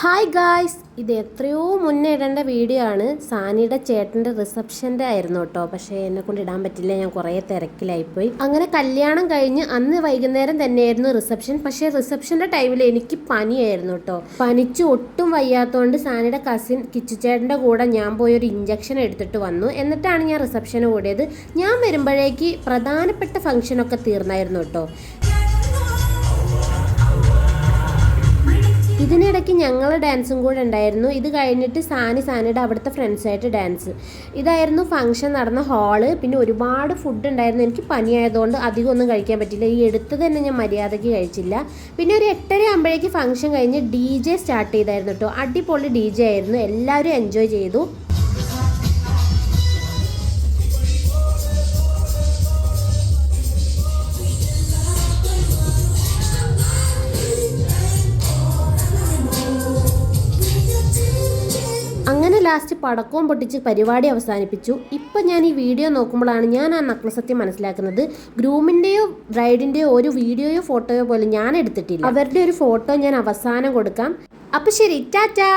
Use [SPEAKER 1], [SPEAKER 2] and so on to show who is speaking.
[SPEAKER 1] Hi guys, ഇത് എത്രയോ മുന്നേ ഇടേണ്ട വീഡിയോ ആണ്. സാനിയുടെ ചേട്ടൻ്റെ റിസപ്ഷൻ്റെ ആയിരുന്നു കേട്ടോ. പക്ഷേ എന്നെ കൊണ്ട് ഇടാൻ പറ്റില്ല, ഞാൻ കുറേ തിരക്കിലായിപ്പോയി. അങ്ങനെ കല്യാണം കഴിഞ്ഞ് അന്ന് വൈകുന്നേരം തന്നെയായിരുന്നു റിസപ്ഷൻ. പക്ഷേ റിസപ്ഷൻ്റെ ടൈമിൽ എനിക്ക് പനിയായിരുന്നു കേട്ടോ. പനിച്ച് ഒട്ടും വയ്യാത്തതുകൊണ്ട് സാനിയുടെ കസിൻ കിച്ചുചേട്ടൻ്റെ കൂടെ ഞാൻ പോയൊരു ഇഞ്ചക്ഷൻ എടുത്തിട്ട് വന്നു. എന്നിട്ടാണ് ഞാൻ റിസപ്ഷന് കൂടിയത്. ഞാൻ വരുമ്പോഴേക്ക് പ്രധാനപ്പെട്ട ഫംഗ്ഷനൊക്കെ തീർന്നായിരുന്നു കേട്ടോ. ഇതിനിടയ്ക്ക് ഞങ്ങൾ ഡാൻസും കൂടെ ഉണ്ടായിരുന്നു. ഇത് കഴിഞ്ഞിട്ട് സാനിയുടെ അവിടുത്തെ ഫ്രണ്ട്സായിട്ട് ഡാൻസ്. ഇതായിരുന്നു ഫംഗ്ഷൻ നടന്ന ഹാള്. പിന്നെ ഒരുപാട് ഫുഡ് ഉണ്ടായിരുന്നു. എനിക്ക് പനിയായതുകൊണ്ട് അധികം ഒന്നും കഴിക്കാൻ പറ്റില്ല. ഈ എടുത്തത് തന്നെ ഞാൻ മര്യാദയ്ക്ക് കഴിച്ചില്ല. പിന്നെ ഒരു 8:30 ആകുമ്പോഴേക്ക് ഫംഗ്ഷൻ കഴിഞ്ഞ് DJ സ്റ്റാർട്ട് ചെയ്തായിരുന്നു കേട്ടോ. അടിപൊളി DJ ആയിരുന്നു. എല്ലാവരും എൻജോയ് ചെയ്തു. അങ്ങനെ ലാസ്റ്റ് പടക്കവും പൊട്ടിച്ച് പരിപാടി അവസാനിപ്പിച്ചു. ഇപ്പം ഞാൻ ഈ വീഡിയോ നോക്കുമ്പോഴാണ് ഞാൻ ആ നഗ്നസത്യം മനസ്സിലാക്കുന്നത്. ഗ്രൂമിൻ്റെയോ ബ്രൈഡിൻ്റെയോ ഒരു വീഡിയോയോ ഫോട്ടോയോ പോലും ഞാൻ എടുത്തിട്ടില്ല. അവരുടെ ഒരു ഫോട്ടോ ഞാൻ അവസാനം കൊടുക്കാം. അപ്പം ശരി, ടാറ്റാ.